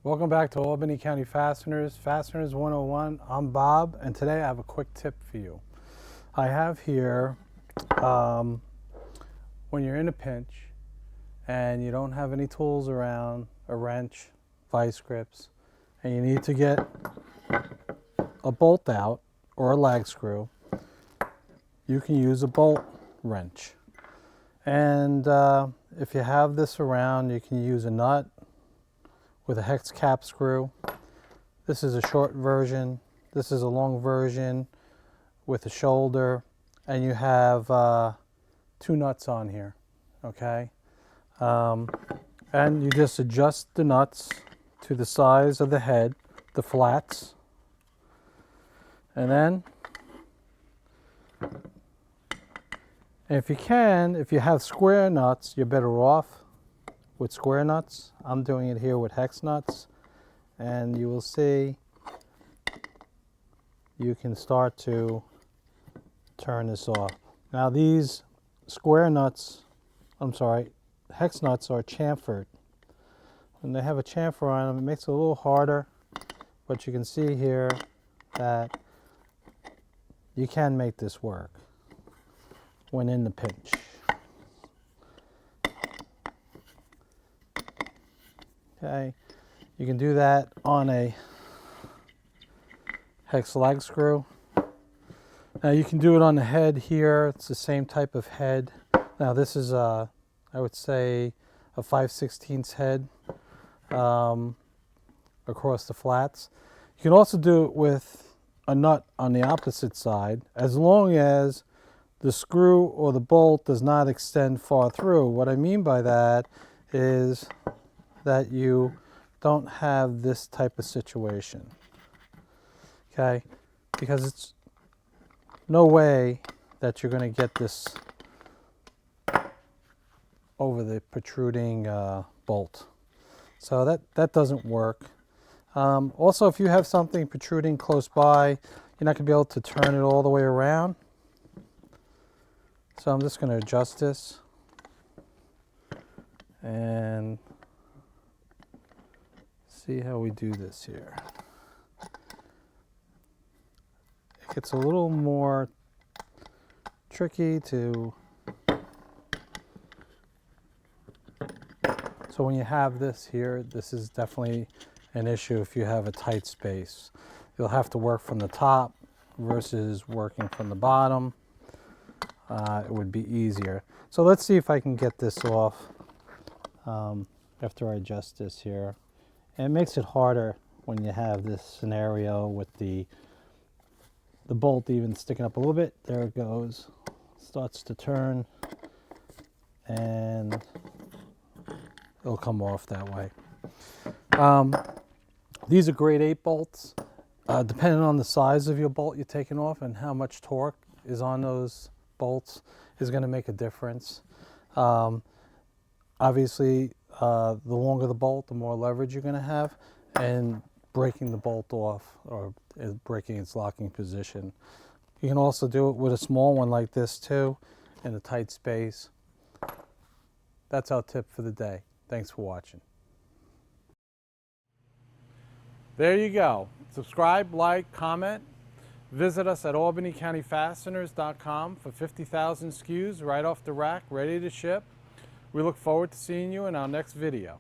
Welcome back to Albany County Fasteners, Fasteners 101. I'm Bob, and today I have a quick tip for you. I have here, when you're in a pinch and you don't have any tools around, a wrench, vice grips, and you need to get a bolt out or a lag screw, you can use a bolt wrench. And if you have this around, you can use a nut with a hex cap screw. This is a short version. This is a long version with a shoulder, and you have two nuts on here, okay? And you just adjust the nuts to the size of the head, the flats, and then if you have square nuts, you're better off with square nuts. I'm doing it here with hex nuts, and you will see you can start to turn this off. Now these hex nuts are chamfered. When they have a chamfer on them, it makes it a little harder, but you can see here that you can make this work when in the pinch. Okay, you can do that on a hex lag screw. Now you can do it on the head here. It's the same type of head. Now this is I would say a 5/16 head across the flats. You can also do it with a nut on the opposite side, as long as the screw or the bolt does not extend far through. What I mean by that is that you don't have this type of situation, okay? Because it's no way that you're going to get this over the protruding bolt. So that doesn't work. Also, if you have something protruding close by, you're not going to be able to turn it all the way around. So I'm just going to adjust this and see how we do this here. It gets a little more tricky to, so when you have this here, this is definitely an issue if you have a tight space. You'll have to work from the top versus working from the bottom. It would be easier. So let's see if I can get this off after I adjust this here. And it makes it harder when you have this scenario with the bolt even sticking up a little bit. There it goes. Starts to turn, and it'll come off that way. These are grade 8 bolts. Depending on the size of your bolt you're taking off and how much torque is on those bolts is going to make a difference. Obviously, the longer the bolt, the more leverage you're going to have, and breaking the bolt off or breaking its locking position. You can also do it with a small one like this too, in a tight space. That's our tip for the day. Thanks for watching. There you go. Subscribe, like, comment. Visit us at albanycountyfasteners.com for 50,000 SKUs right off the rack, ready to ship. We look forward to seeing you in our next video.